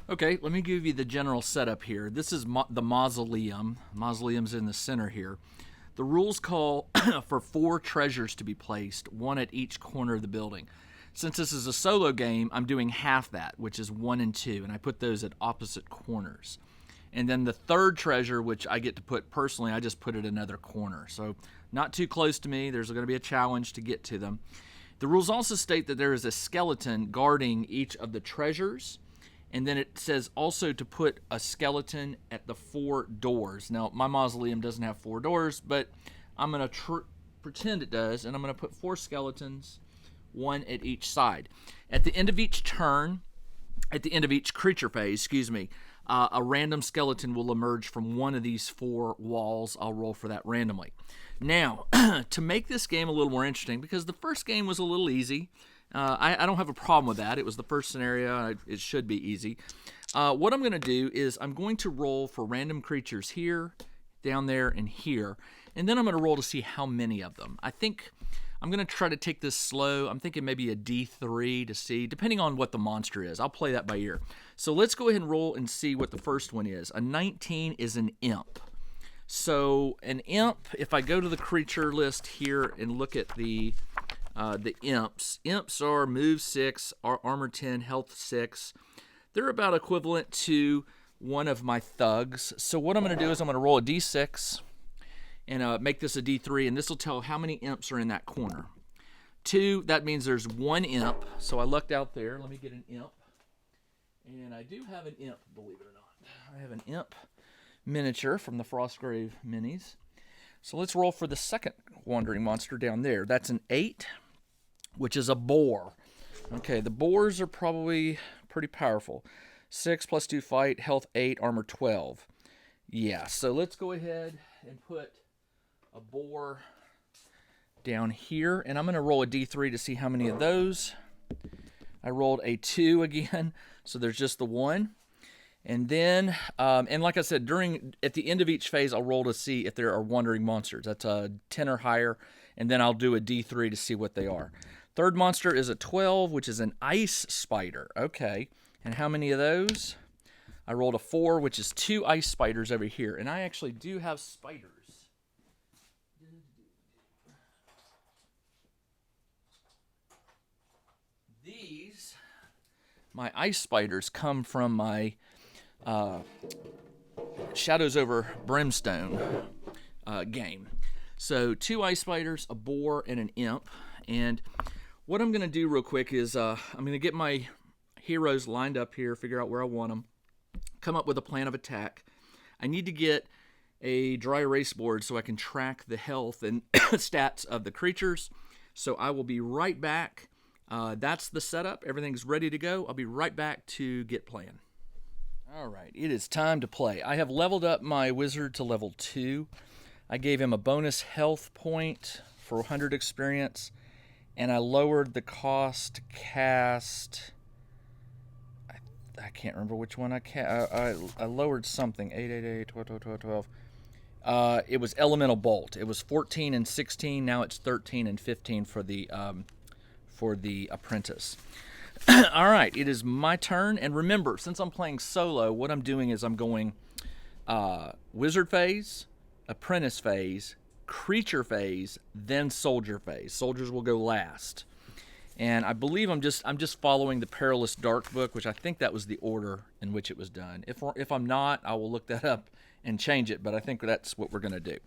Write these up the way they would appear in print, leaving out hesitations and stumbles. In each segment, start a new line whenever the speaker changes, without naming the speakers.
Okay, let me give you the general setup here. This is the Mausoleum. Mausoleum's in the center here. The rules call for 4 treasures to be placed, 1 at each corner of the building. Since this is a solo game, I'm doing half that, which is 1 and 2, and I put those at opposite corners. And then the 3rd treasure, which I get to put personally, I just put it another corner. So not too close to me. There's going to be a challenge to get to them. The rules also state that there is a skeleton guarding each of the treasures. And then it says also to put a skeleton at the 4 doors. Now, my mausoleum doesn't have 4 doors, but I'm going to pretend it does. And I'm going to put 4 skeletons, 1 at each side. At the end of each turn, at the end of each creature phase, a random skeleton will emerge from one of these 4 walls. I'll roll for that randomly. Now, to make this game a little more interesting, because the first game was a little easy, I don't have a problem with that. It was the first scenario. It should be easy. What I'm going to do is I'm going to roll for random creatures here, down there, and here. And then I'm going to roll to see how many of them. I think I'm going to try to take this slow. I'm thinking maybe a D3 to see, depending on what the monster is. I'll play that by ear. So let's go ahead and roll and see what the first one is. A 19 is an imp. So an imp, if I go to the creature list here and look at the imps. Imps are move 6, armor 10, health 6. They're about equivalent to one of my thugs. So what I'm going to do is I'm going to roll a d6 and make this a d3, and this will tell how many imps are in that corner. 2, that means there's 1 imp. So I lucked out there. Let me get an imp. And I do have an imp, believe it or not. I have an imp miniature from the Frostgrave minis. So let's roll for the second wandering monster down there. That's an 8. Which is a boar. Okay, the boars are probably pretty powerful. 6 plus 2 fight, health 8, armor 12. Yeah, so let's go ahead and put a boar down here. And I'm going to roll a d3 to see how many of those. I rolled a 2 again, so there's just the 1. And then, and like I said, at the end of each phase, I'll roll to see if there are wandering monsters. That's a 10 or higher, and then I'll do a d3 to see what they are. Third monster is a 12, which is an ice spider. Okay, and how many of those? I rolled a 4, which is 2 ice spiders over here. And I actually do have spiders. My ice spiders come from my Shadows over Brimstone game. So 2 ice spiders, a boar, and an imp. And what I'm going to do real quick is I'm going to get my heroes lined up here, figure out where I want them, come up with a plan of attack. I need to get a dry erase board so I can track the health and stats of the creatures. So I will be right back. That's the setup. Everything's ready to go. I'll be right back to get playing. All right, it is time to play. I have leveled up my wizard to level 2. I gave him a bonus health point for 100 experience. And I lowered the cost to cast. I can't remember which one I lowered something. 8, 8, 8, 12, 12, 12, 12. It was Elemental Bolt. It was 14 and 16. Now it's 13 and 15 for the apprentice. All right, it is my turn. And remember, since I'm playing solo, what I'm doing is I'm going wizard phase, apprentice phase, creature phase, then soldier phase. Soldiers will go last. And I believe I'm just following the Perilous Dark book, which I think that was the order in which it was done. If I'm not, I will look that up and change it, but I think that's what we're going to do.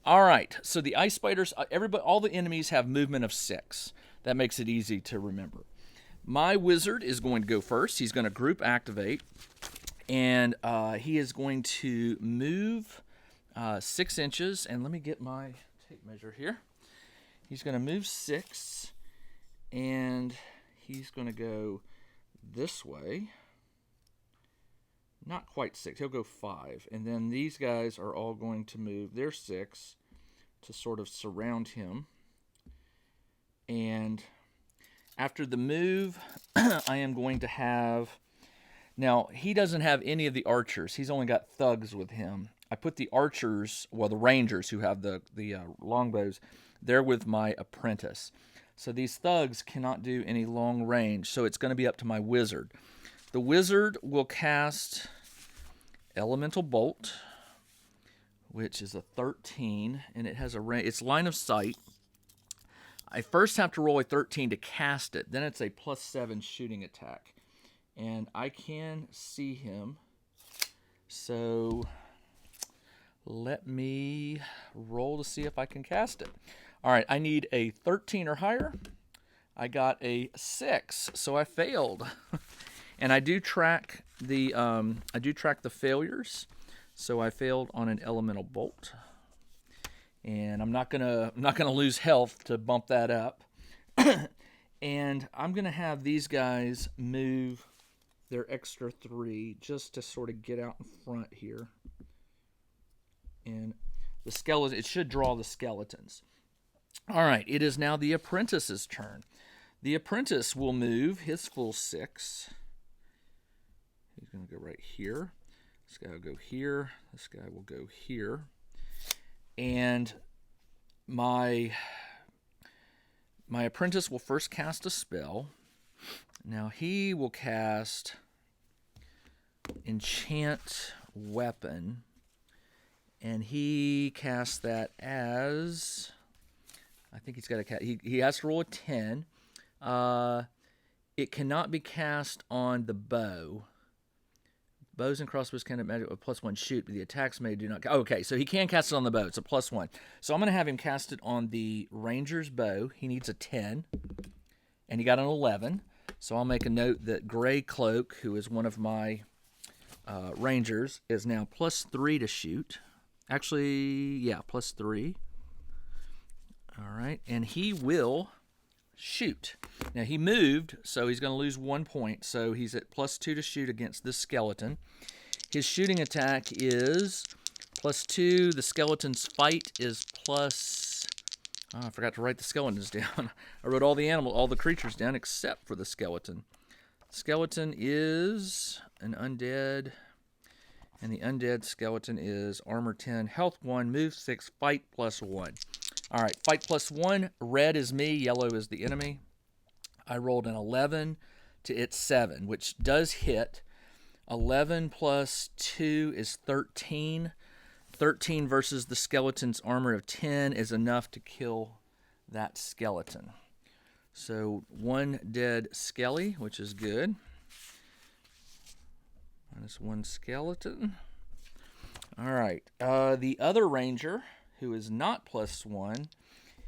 All right, so the ice spiders, all the enemies have movement of 6. That makes it easy to remember. My wizard is going to go first. He's going to group activate, and he is going to move 6 inches, and let me get my tape measure here. He's going to move 6, and he's going to go this way. Not quite 6. He'll go 5, and then these guys are all going to move their 6 to sort of surround him. And after the move, I am going to have... Now, he doesn't have any of the archers. He's only got thugs with him. I put the archers, well, the rangers who have the longbows, they're with my apprentice. So these thugs cannot do any long range, so it's going to be up to my wizard. The wizard will cast Elemental Bolt, which is a 13, and it has a range. It's line of sight. I first have to roll a 13 to cast it. Then it's a +7 shooting attack. And I can see him. So let me roll to see if I can cast it. All right, I need a 13 or higher. I got a 6, so I failed. And I do track the failures. So I failed on an Elemental Bolt. And I'm not gonna lose health to bump that up. And I'm gonna have these guys move their extra 3 just to sort of get out in front here. And the skeleton, it should draw the skeletons. All right, it is now the apprentice's turn. The apprentice will move his full 6. He's gonna go right here. This guy will go here. This guy will go here. And my apprentice will first cast a spell. Now he will cast Enchant Weapon. And he casts that as, I think he's got to cast, he has to roll a 10. It cannot be cast on the bow. Bows and crossbows cannot magic with +1 shoot, but the attacks may do not. Okay, so he can cast it on the bow. It's a +1. So I'm going to have him cast it on the ranger's bow. He needs a 10, and he got an 11. So I'll make a note that Gray Cloak, who is one of my rangers, is now +3 to shoot. Actually, yeah, +3. All right, and he will shoot. Now he moved, so he's going to lose 1 point. So he's at +2 to shoot against this skeleton. His shooting attack is +2. The skeleton's fight is plus. Oh, I forgot to write the skeletons down. I wrote all the creatures down except for the skeleton. Skeleton is an undead, and the undead skeleton is armor 10, health 1, move 6, fight +1. All right, fight +1. Red is me, yellow is the enemy. I rolled an 11 to its 7, which does hit. 11 plus 2 is 13. 13 versus the skeleton's armor of 10 is enough to kill that skeleton. So 1 dead skelly, which is good. -1 skeleton. All right, the other ranger, who is not +1,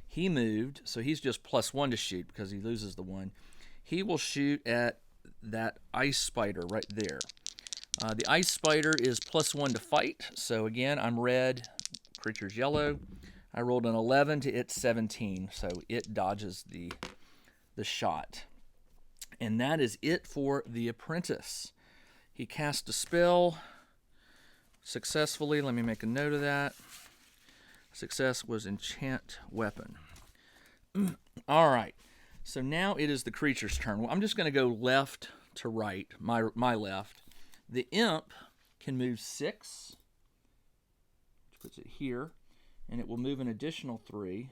he moved, so he's just +1 to shoot because he loses the 1. He will shoot at that ice spider right there. The ice spider is +1 to fight, so again, I'm red, creature's yellow. I rolled an 11 to its 17, so it dodges the shot. And that is it for the apprentice. He cast a spell successfully. Let me make a note of that. Success was Enchant Weapon. All right. So now it is the creature's turn. Well, I'm just going to go left to right, my left. The imp can move 6, which puts it here, and it will move an additional 3.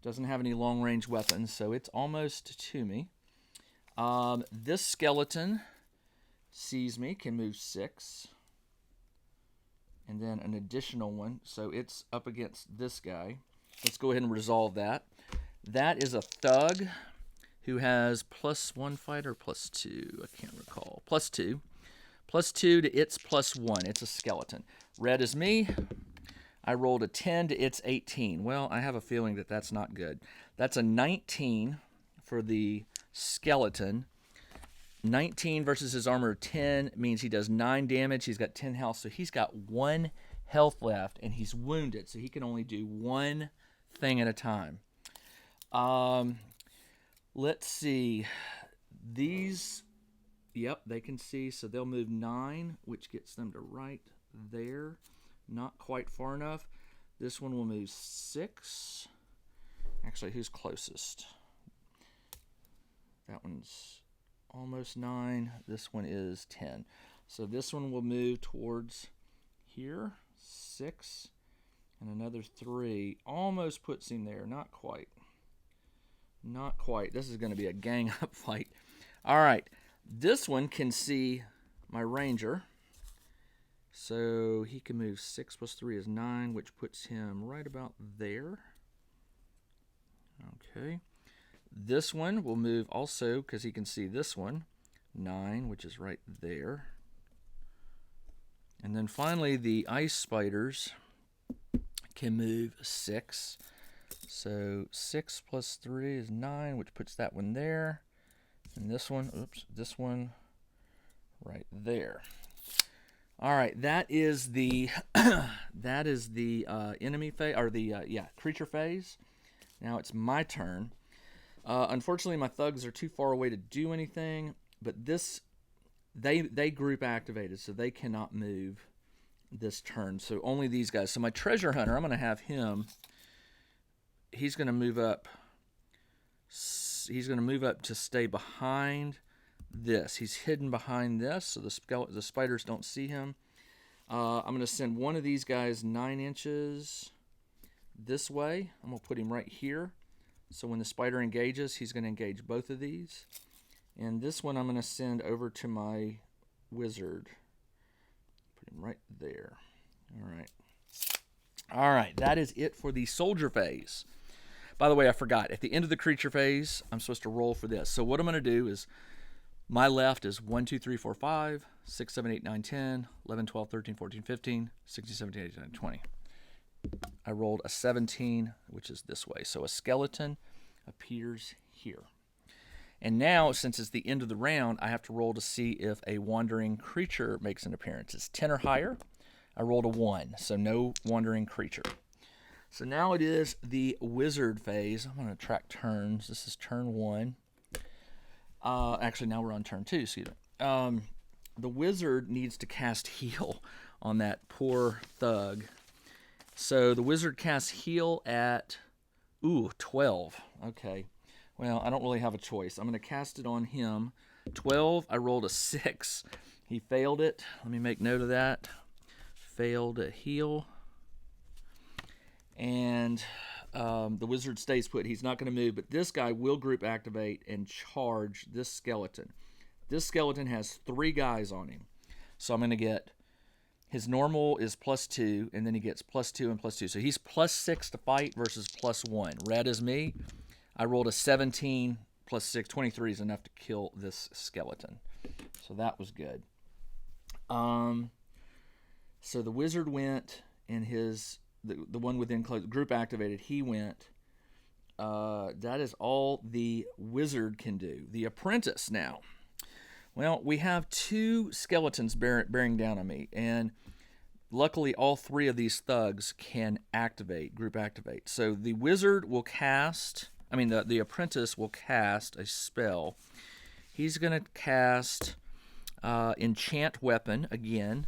Doesn't have any long-range weapons, so it's almost to me. This skeleton sees me, can move 6. And then an additional one, so it's up against this guy. Let's go ahead and resolve that. That is a thug who has +1 fight or +2. I can't recall. +2. +2 to its +1. It's a skeleton. Red is me. I rolled a 10 to its 18. Well, I have a feeling that that's not good. That's a 19 for the skeleton. 19 versus his armor of 10 means he does 9 damage. He's got 10 health, so he's got 1 health left, and he's wounded, so he can only do 1 thing at a time. Let's see. These, yep, they can see, so they'll move 9, which gets them to right there. Not quite far enough. This one will move 6. Actually, who's closest? That one's almost 9. This one is 10. So this one will move towards here. 6. And another 3. Almost puts him there. Not quite. Not quite. This is going to be a gang up fight. All right. This one can see my ranger. So he can move 6 plus 3 is 9, which puts him right about there. Okay. This one will move also because he can see this one. 9, which is right there. And then finally, the ice spiders can move 6. So 6 plus 3 is 9, which puts that one there. And this one, this one right there. All right, that is the enemy phase, or the creature phase. Now it's my turn. Unfortunately, my thugs are too far away to do anything, but they group activated, so they cannot move this turn. So only these guys. So my treasure hunter, I'm going to have him. He's going to move up. He's going to move up to stay behind this. He's hidden behind this, so the spiders don't see him. I'm going to send one of these guys 9 inches this way. I'm going to put him right here. So when the spider engages, he's going to engage both of these. And this one I'm going to send over to my wizard. Put him right there. All right. All right, that is it for the soldier phase. By the way, I forgot. At the end of the creature phase, I'm supposed to roll for this. So what I'm going to do is, my left is 1, 2, 3, 4, 5, 6, 7, 8, 9, 10, 11, 12, 13, 14, 15, 16, 17, 18, 19, 20. I rolled a 17, which is this way. So a skeleton appears here. And now, since it's the end of the round, I have to roll to see if a wandering creature makes an appearance. It's 10 or higher. I rolled a 1, so no wandering creature. So now it is the wizard phase. I'm going to track turns. This is turn 1. Actually, now we're on turn 2. Excuse me. The wizard needs to cast heal on that poor thug. So the wizard casts heal at 12. Okay. Well, I don't really have a choice. I'm going to cast it on him. 12. I rolled a 6. He failed it. Let me make note of that. Failed at heal. And the wizard stays put. He's not going to move, but this guy will group activate and charge this skeleton. This skeleton has 3 guys on him. So I'm going to get, his normal is +2, and then he gets +2 and +2. So he's +6 to fight versus +1. Red is me. I rolled a 17 +6. 23 is enough to kill this skeleton. So that was good. So the wizard went, and the one within close group activated, he went. That is all the wizard can do. The apprentice now. Well, we have 2 skeletons bearing down on me, and luckily all 3 of these thugs can group activate. So the wizard will cast, the apprentice will cast a spell. He's going to cast enchant weapon again.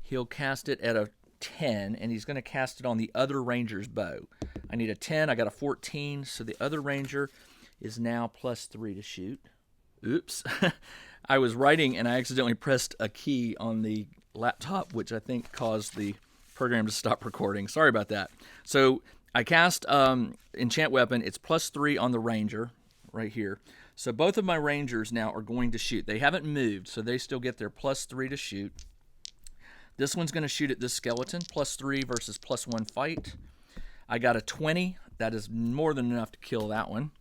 He'll cast it at a 10, and he's going to cast it on the other ranger's bow. I need a 10. I got a 14, so the other ranger is now +3 to shoot. Oops. I was writing, and I accidentally pressed a key on the laptop, which I think caused the program to stop recording. Sorry about that. So I cast enchant weapon. It's +3 on the ranger right here. So both of my rangers now are going to shoot. They haven't moved, so they still get their +3 to shoot. This one's going to shoot at this skeleton, +3 versus +1 fight. I got a 20. That is more than enough to kill that one.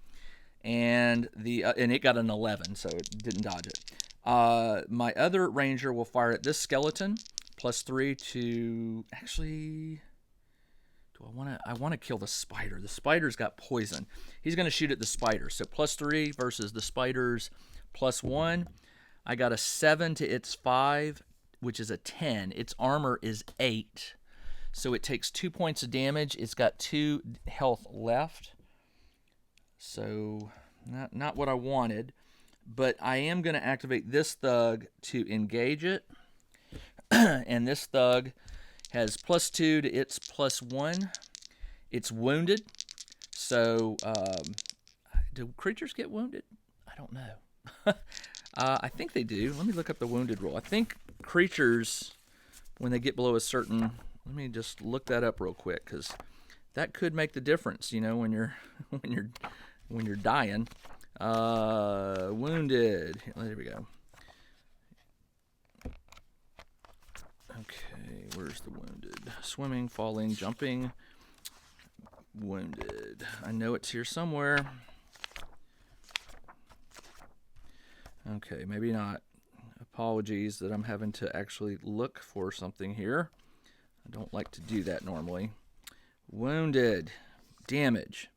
And it got an 11, so it didn't dodge it. My other ranger will fire at this skeleton, +3 to, actually, I want to kill the spider. The spider's got poison. He's going to shoot at the spider. So +3 versus the spider's +1. I got a 7 to its 5, which is a 10. Its armor is 8. So it takes 2 points of damage. It's got 2 health left. So not what I wanted. But I am going to activate this thug to engage it. And this thug has +2 to its +1. It's wounded. So do creatures get wounded? I don't know. I think they do. Let me look up the wounded roll. I think creatures, when they get below a certain, let me just look that up real quick, because that could make the difference, when you're when you're dying. Wounded. There we go. Okay, where's the wounded? Swimming, falling, jumping, wounded. I know it's here somewhere. Okay, maybe not. Apologies that I'm having to actually look for something here. I don't like to do that normally. Wounded. Damage.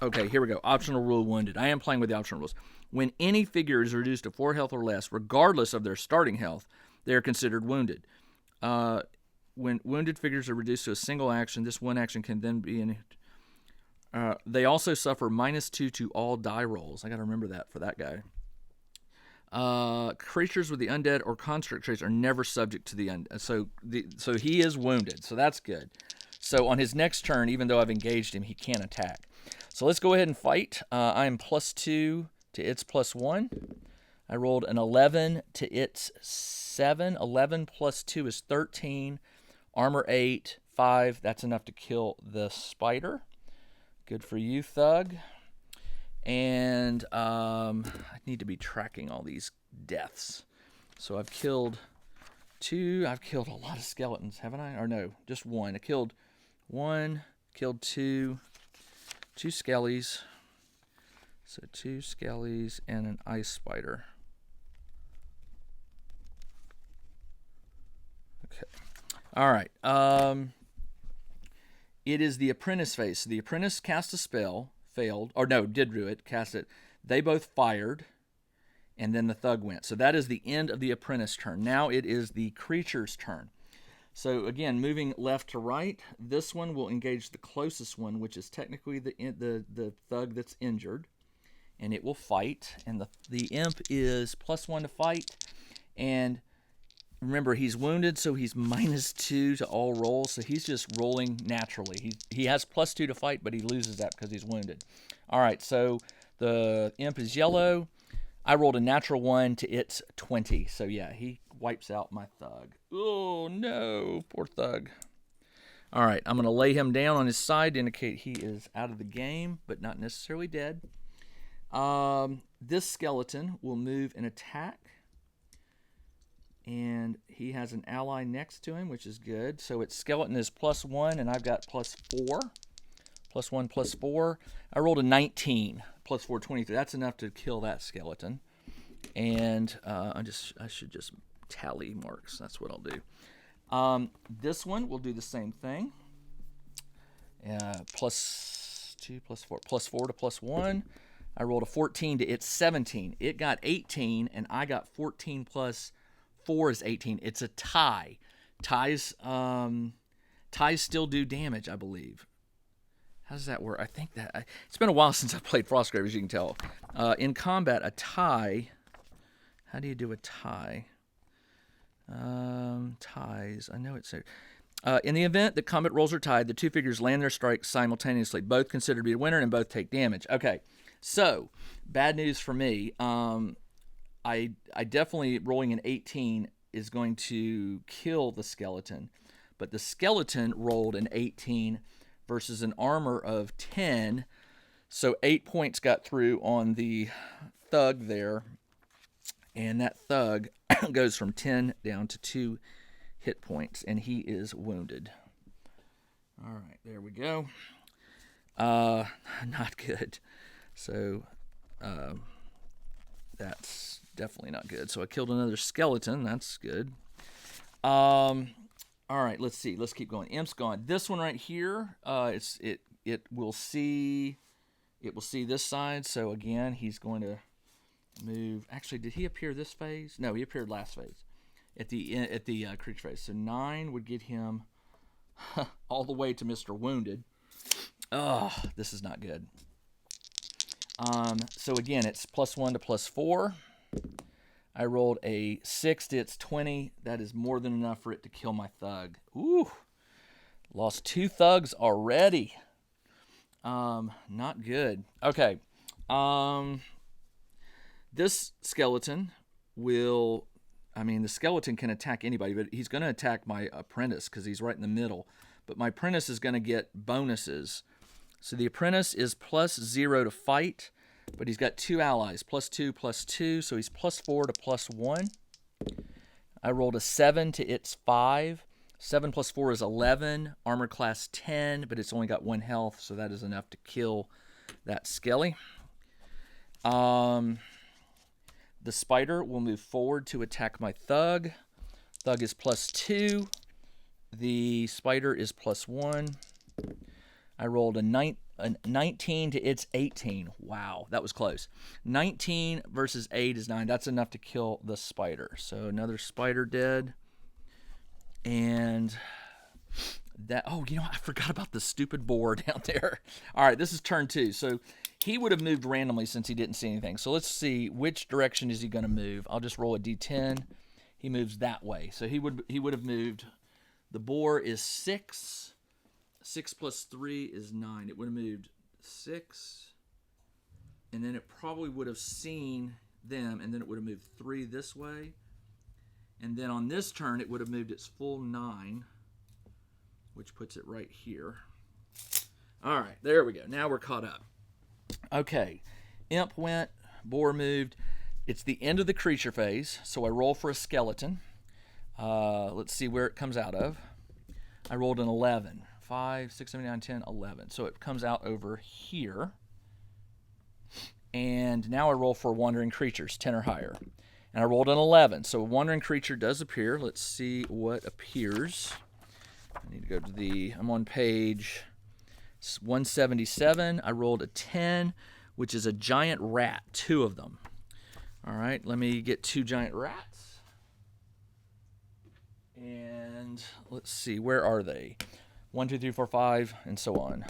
Okay, here we go. Optional rule, wounded. I am playing with the optional rules. When any figure is reduced to 4 health or less, regardless of their starting health, they are considered wounded. When wounded figures are reduced to a single action, this one action can then be in... they also suffer -2 to all die rolls. I got to remember that for that guy. Creatures with the undead or construct traits are never subject to the undead. So he is wounded, so that's good. So on his next turn, even though I've engaged him, he can't attack. So let's go ahead and fight. I am +2 to its +1. I rolled an 11 to its 7. 11 plus 2 is 13. Armor 8, 5. That's enough to kill the spider. Good for you, Thug. And I need to be tracking all these deaths. So I've killed 2. I've killed a lot of skeletons, haven't I? Or no, just 1. I killed 1, killed 2. 2 skellies. So 2 skellies and an ice spider. Okay. All right. It is the apprentice phase. So the apprentice cast a spell, failed, or no, did do it, cast it. They both fired, and then the thug went. So that is the end of the apprentice turn. Now it is the creature's turn. So again, moving left to right, this one will engage the closest one, which is technically the thug that's injured, and it will fight. And the imp is +1 to fight, and remember, he's wounded, so he's -2 to all rolls, so he's just rolling naturally. He has +2 to fight, but he loses that because he's wounded. All right, so the imp is yellow. I rolled a natural 1 to its 20, so yeah, he wipes out my thug. Oh, no, poor thug. All right, I'm going to lay him down on his side to indicate he is out of the game, but not necessarily dead. This skeleton will move and attack. And he has an ally next to him, which is good. So its skeleton is +1, and I've got +4. +1, +4. I rolled a 19. +4, 23. That's enough to kill that skeleton. And I should just tally marks. That's what I'll do. This one will do the same thing. +2, +4. +4 to +1. I rolled a 14 to its 17. It got 18, and I got 14 plus 4 is 18. It's a tie. Ties still do damage, I believe. How does that work? I think that it's been a while since I played Frostgrave, as you can tell. In combat, a tie. How do you do a tie? Ties. I know it's in the event that combat rolls are tied, the 2 figures land their strikes simultaneously, both considered to be a winner and both take damage. Okay, so bad news for me. I definitely rolling an 18 is going to kill the skeleton, but the skeleton rolled an 18 versus an armor of 10, so 8 points got through on the thug there, and that thug goes from 10 down to 2 hit points, and he is wounded. All right, there we go. Not good. So that's definitely not good. So I killed another skeleton. That's good. All right, let's see. Let's keep going. Imp's gone. This one right here, it will see this side. So again, he's going to move. Actually, did he appear this phase? No, he appeared last phase at the creature phase. So 9 would get him all the way to Mr. Wounded. Oh, this is not good. So again, it's +1 to +4. I rolled a 6 to its 20. That is more than enough for it to kill my thug. Ooh, lost 2 thugs already. Not good. Okay. This skeleton will, the skeleton can attack anybody, but he's going to attack my apprentice because he's right in the middle. But my apprentice is going to get bonuses. So the apprentice is +0 to fight, but he's got 2 allies, +2, +2, so he's +4 to +1. I rolled a 7 to its 5. 7 plus 4 is 11. Armor class 10, but it's only got 1 health, so that is enough to kill that skelly. The spider will move forward to attack my thug. Thug is plus 2. The spider is plus 1. I rolled a 19 to its 18. Wow, that was close. 19 versus 8 is 9. That's enough to kill the spider. So another spider dead. And that, oh, you know, I forgot about the stupid boar down there. All right, this is turn 2. So he would have moved randomly since he didn't see anything. So let's see, which direction is he going to move? I'll just roll a d10. He moves that way. So he would have moved. The boar is 6. 6 plus 3 is 9. It would have moved 6. And then it probably would have seen them, and then it would have moved 3 this way. And then on this turn, it would have moved its full 9, which puts it right here. All right, there we go. Now we're caught up. Okay, imp went, boar moved. It's the end of the creature phase, so I roll for a skeleton. Let's see where it comes out of. I rolled an 11. 5, 6, 7, 8, 9, 10, 11. So it comes out over here. And now I roll for wandering creatures, 10 or higher. And I rolled an 11. So a wandering creature does appear. Let's see what appears. I need to go to I'm on page 177. I rolled a 10, which is a giant rat, 2 of them. All right, let me get 2 giant rats. And let's see, where are they? 1, 2, 3, 4, 5, and so on.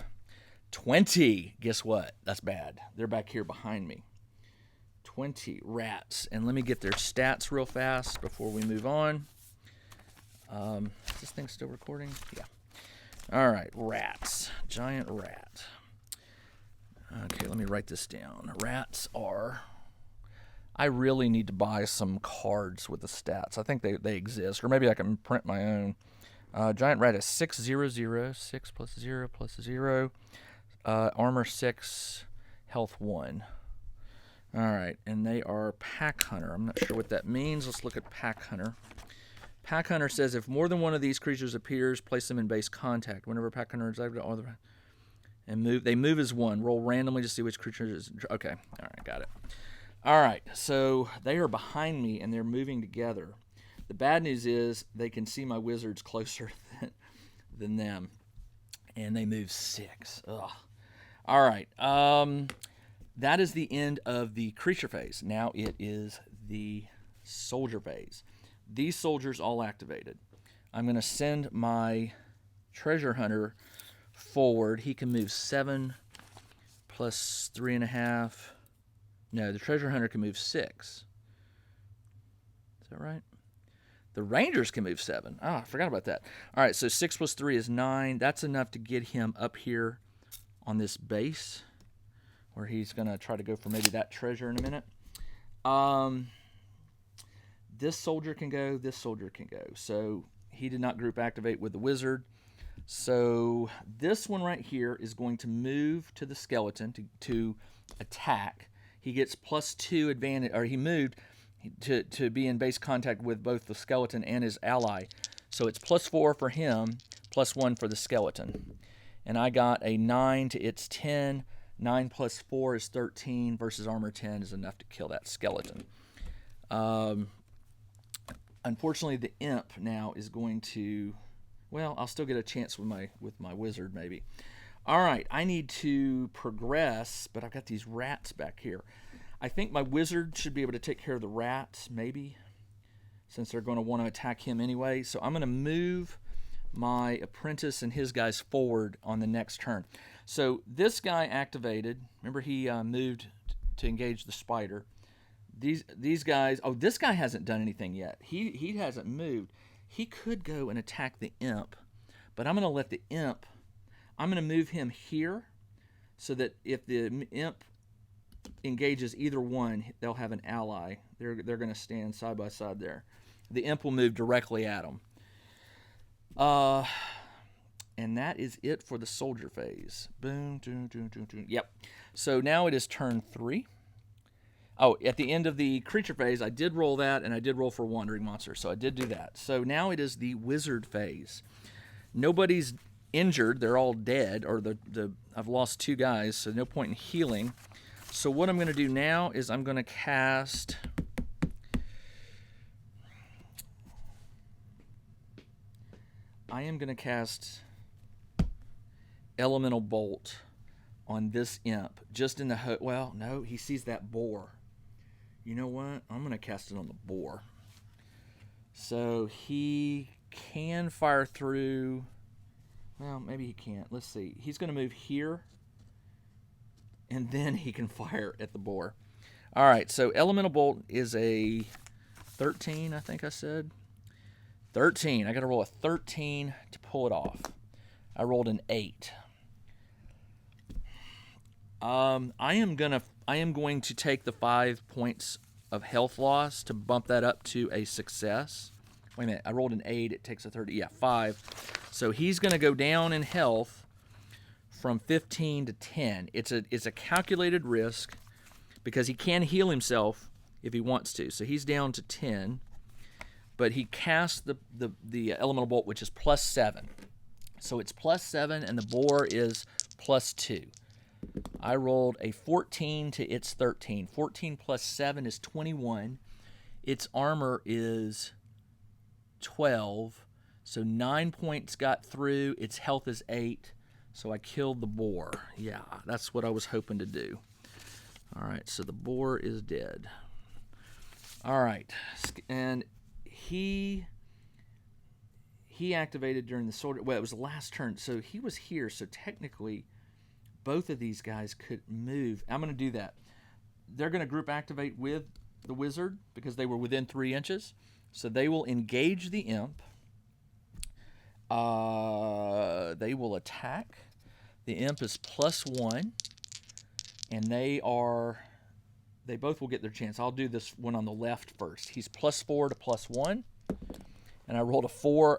20. Guess what? That's bad. They're back here behind me. 20 rats. And let me get their stats real fast before we move on. Is this thing still recording? Yeah. All right, rats. Giant rat. Okay, let me write this down. Rats are... I really need to buy some cards with the stats. I think they exist. Or maybe I can print my own. Giant rat is 600, 6 plus 0 plus 0. Armor 6, health 1. All right, and they are Pack Hunter. I'm not sure what that means. Let's look at Pack Hunter. Pack Hunter says if more than one of these creatures appears, place them in base contact. Whenever Pack Hunter is active, and move. They move as one. Roll randomly to see which creature is. Okay, all right, got it. All right, so they are behind me and they're moving together. The bad news is they can see my wizards closer than them, and they move 6. Ugh. All right, that is the end of the creature phase. Now it is the soldier phase. These soldiers all activated. I'm going to send my treasure hunter forward. He can move 7 plus 3.5. No, the treasure hunter can move 6. Is that right? The rangers can move 7. Oh, I forgot about that. All right, so 6 plus 3 is 9. That's enough to get him up here on this base where he's going to try to go for maybe that treasure in a minute. This soldier can go. This soldier can go. So he did not group activate with the wizard. So this one right here is going to move to the skeleton to attack. He gets +2 advantage, or he moved to be in base contact with both the skeleton and his ally. So it's +4 for him, +1 for the skeleton. And I got a 9 to its 10. 9 plus 4 is 13 versus armor 10 is enough to kill that skeleton. Unfortunately, the imp now is going to... Well, I'll still get a chance with my wizard, maybe. All right, I need to progress, but I've got these rats back here. I think my wizard should be able to take care of the rats, maybe, since they're going to want to attack him anyway. So I'm going to move my apprentice and his guys forward on the next turn. So this guy activated. Remember, he moved to engage the spider. These guys... Oh, this guy hasn't done anything yet. He hasn't moved. He could go and attack the imp, but I'm going to let the imp... I'm going to move him here so that if the imp engages either one, they'll have an ally. They're going to stand side by side there. The imp will move directly at them. And that is it for the soldier phase. Boom, doom, doom, doom, doom. Yep. So now it is turn 3. Oh, at the end of the creature phase, I did roll that, and I did roll for wandering monster, so I did do that. So now it is the wizard phase. Nobody's injured; they're all dead, or I've lost 2 guys, so no point in healing. So what I'm going to do now is I'm going to cast. I am going to cast Elemental Bolt on this imp, just in the well, no, he sees that boar. You know what? I'm going to cast it on the boar. So he can fire through. Well, maybe he can't. Let's see. He's going to move here, and then he can fire at the boar. All right, so Elemental Bolt is a 13, I think I said. 13. I got to roll a 13 to pull it off. I rolled an 8. I am going to take the 5 points of health loss to bump that up to a success. Wait a minute, I rolled an 8, it takes a 30, yeah, 5. So he's going to go down in health from 15 to 10. It's a calculated risk because he can heal himself if he wants to. So he's down to 10, but he casts the Elemental Bolt, which is +7. So it's +7, and the boar is +2. I rolled a 14 to its 13. 14 plus 7 is 21. Its armor is 12. So 9 points got through. Its health is 8. So I killed the boar. Yeah, that's what I was hoping to do. All right, so the boar is dead. All right, and he activated during the sword. Well, it was the last turn, so he was here. So technically, both of these guys could move. I'm going to do that. They're going to group activate with the wizard because they were within 3 inches. So they will engage the imp. They will attack. The imp is +1. And they both will get their chance. I'll do this one on the left first. He's +4 to +1. And I rolled a 4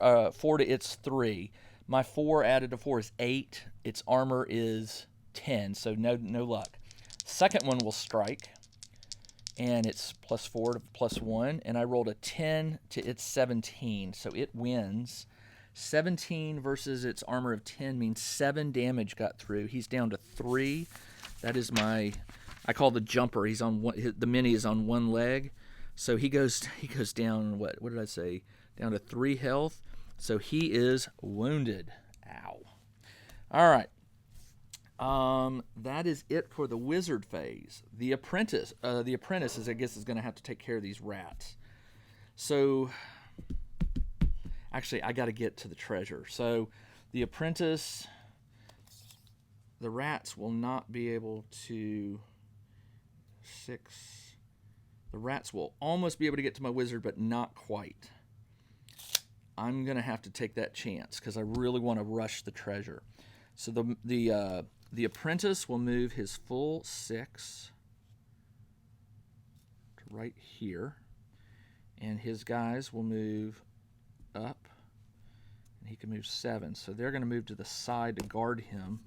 to its 3. My 4 added to 4 is 8. Its armor is 10, so no luck. Second one will strike, and it's +4 to +1, and I rolled a 10 to its 17, so it wins. 17 versus its armor of 10 means 7 damage got through. He's down to 3. That is I call the jumper. He's on the mini is on 1 leg, so he goes down. What did I say? Down to 3 health. So he is wounded. Ow. All right. That is it for the wizard phase. The apprentice is, I guess, is going to have to take care of these rats. So, actually, I got to get to the treasure. So, the apprentice, the rats will not be able to. 6. The rats will almost be able to get to my wizard, but not quite. I'm going to have to take that chance because I really want to rush the treasure. So the apprentice will move his full 6 to right here, and his guys will move up, and he can move 7. So they're going to move to the side to guard him,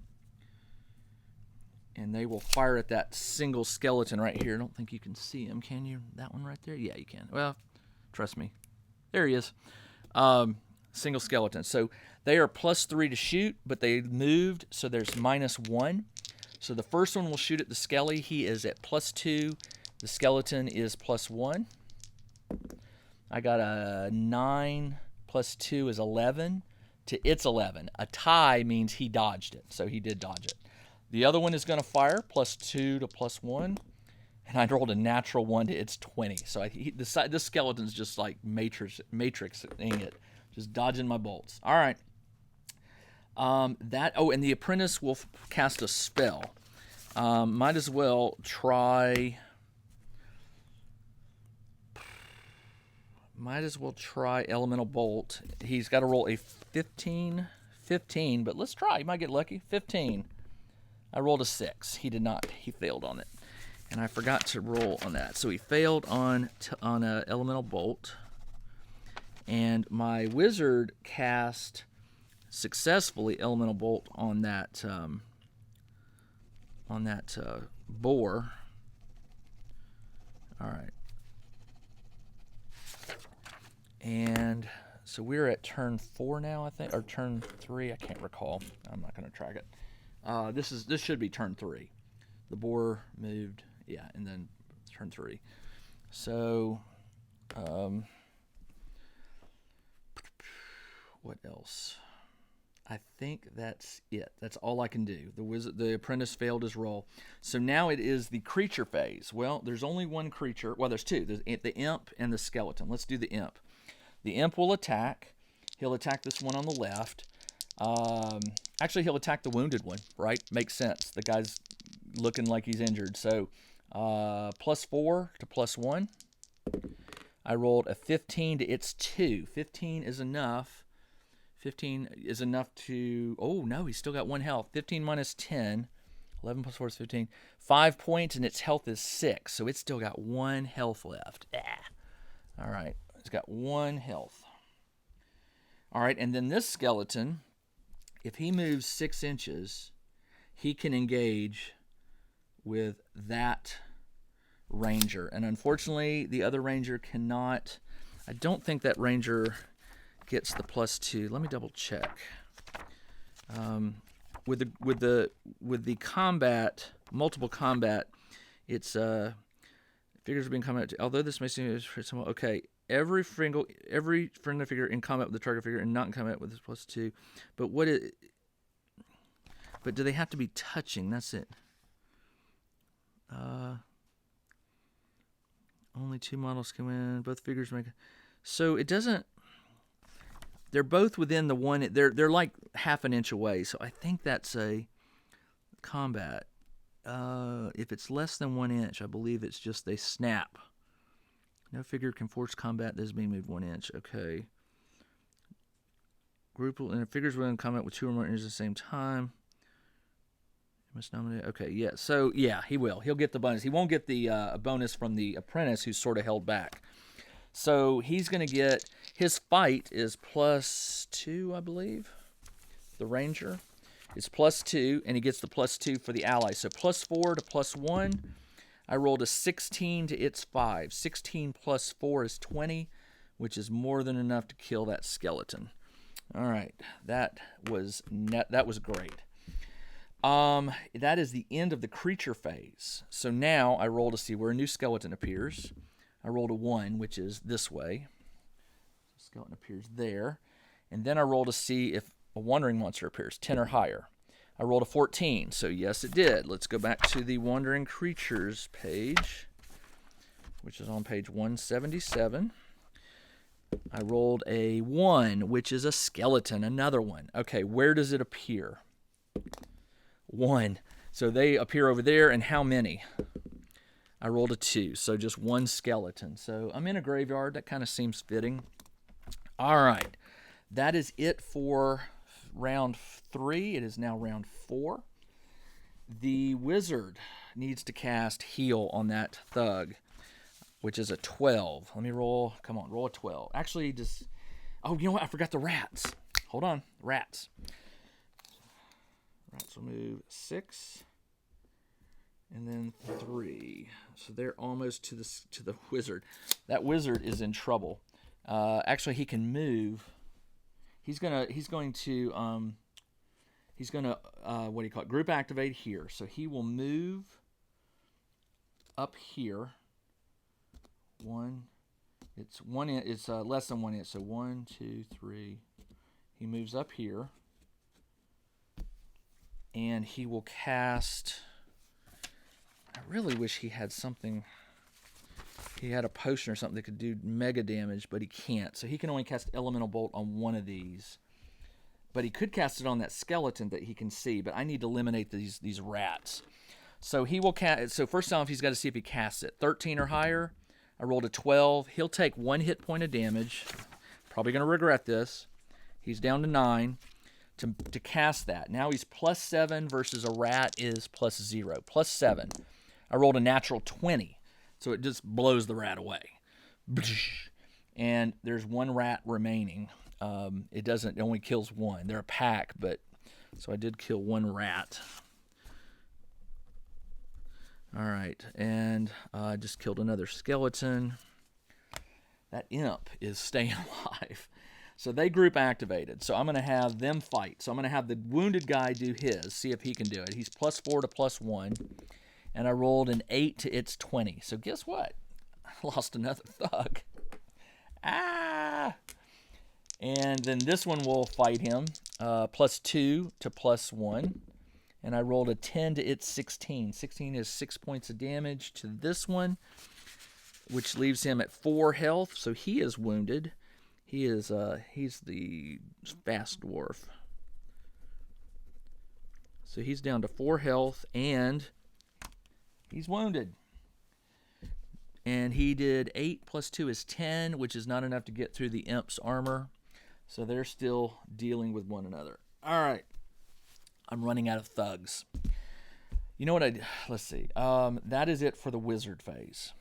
and they will fire at that single skeleton right here. I don't think you can see him, can you? That one right there? Yeah, you can. Well, trust me. There he is. Single skeleton. So they are +3 to shoot, but they moved, so there's -1. So the first one will shoot at the skelly. He is at +2. The skeleton is +1. I got a 9 +2 is 11 to its 11. A tie means he dodged it, so he did dodge it. The other one is going to fire +2 to +1, and I rolled a natural 1 to its 20. So this skeleton's just like matrixing it, just dodging my bolts. All right. And the apprentice will cast a spell. Might as well try Elemental Bolt. He's got to roll a 15, but let's try. He might get lucky. 15. I rolled a 6. He did not. He failed on it. And I forgot to roll on that. So he failed on a Elemental Bolt. And my wizard cast successfully Elemental Bolt on that boar. All right. And so we're at turn 4 now, I think, or turn 3. I can't recall. I'm not going to track it. This should be turn 3. The boar moved, yeah, and then turn 3. So, what else? I think that's it. That's all I can do. The apprentice failed his roll. So now it is the creature phase. Well, there's only one creature. Well, there's two. There's the imp and the skeleton. Let's do the imp. The imp will attack. He'll attack this one on the left. Actually, he'll attack the wounded one, right? Makes sense. The guy's looking like he's injured. So +4 to +1. I rolled a 15 to its 2. 15 is enough. 15 is enough to... Oh, no, he's still got 1 health. 15 minus 10. 11 plus 4 is 15. 5 points, and its health is 6. So it's still got 1 health left. All right. It's got 1 health. All right, and then this skeleton, if he moves 6 inches, he can engage with that ranger. And unfortunately, the other ranger cannot... I don't think that ranger gets the +2. Let me double check. With the combat, multiple combat, it's figures are being combat. Although this may seem okay, every friendly figure in combat with the target figure and not in combat with this +2. But but do they have to be touching? That's it. Only 2 models come in. Both figures make. So it doesn't. They're both within the one. They're like half an inch away. So I think that's a combat. If it's less than 1 inch, I believe it's just they snap. No figure can force combat that is being moved 1 inch. Okay. Group and figures within combat with 2 or more inches at the same time. Must nominate. Okay, yeah. So yeah, he will. He'll get the bonus. He won't get the bonus from the apprentice, who's sort of held back. So he's going to get, his fight is +2, I believe. The ranger is +2, and he gets the +2 for the ally. So +4 to +1. I rolled a 16 to its 5. 16 plus 4 is 20, which is more than enough to kill that skeleton. All right, that was great. That is the end of the creature phase. So now I roll to see where a new skeleton appears. I rolled a 1, which is this way. The skeleton appears there. And then I roll to see if a wandering monster appears, 10 or higher. I rolled a 14, so yes, it did. Let's go back to the wandering creatures page, which is on page 177. I rolled a 1, which is a skeleton, another one. Okay, where does it appear? 1. So they appear over there, and how many? I rolled a 2, so just 1 skeleton. So I'm in a graveyard. That kind of seems fitting. All right. That is it for round 3. It is now round 4. The wizard needs to cast heal on that thug, which is a 12. Let me roll. Come on, roll a 12. Actually, just... Oh, you know what? I forgot the rats. Hold on. Rats. Rats will move 6. And then 3. So they're almost to the wizard. That wizard is in trouble. Actually, he can move. He's going to what do you call it? Group activate here. So he will move up here. 1. It's 1 inch. It's less than 1 inch. So 1, 2, 3. He moves up here, and he will cast. I really wish he had something. He had a potion or something that could do mega damage, but he can't. So he can only cast Elemental Bolt on one of these. But he could cast it on that skeleton that he can see. But I need to eliminate these rats. So he will cast. So first off, he's got to see if he casts it. 13 or higher. I rolled a 12. He'll take 1 hit point of damage. Probably going to regret this. He's down to 9 to cast that. Now he's +7 versus a rat is +0. +7. I rolled a natural 20, so it just blows the rat away. And there's 1 rat remaining. It only kills 1. They're a pack, but so I did kill 1 rat. All right, and I just killed another skeleton. That imp is staying alive. So they group activated. So I'm going to have them fight. So I'm going to have the wounded guy do his, see if he can do it. He's +4 to +1. And I rolled an 8 to its 20. So guess what? I lost another thug. Ah! And then this one will fight him. +2 to +1. And I rolled a 10 to its 16. 16 is 6 points of damage to this one, which leaves him at 4 health. So he is wounded. He's the fast dwarf. So he's down to 4 health, and he's wounded. And he did 8 + 2 is 10, which is not enough to get through the imp's armor. So they're still dealing with one another. All right. I'm running out of thugs. You know what let's see. That is it for the wizard phase.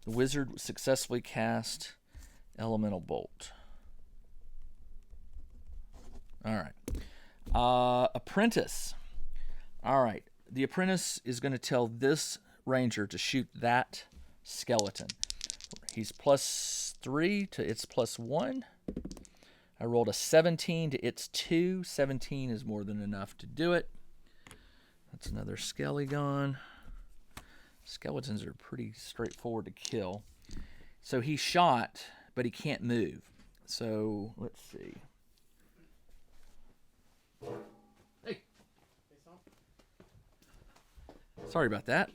The wizard successfully cast Elemental Bolt. All right. Apprentice. All right. The apprentice is going to tell this ranger to shoot that skeleton. He's +3 to its +1. I rolled a 17 to its 2. 17 is more than enough to do it. That's another skelly gone. Skeletons are pretty straightforward to kill. So he shot, but he can't move. So let's see. Hey. Sorry about that.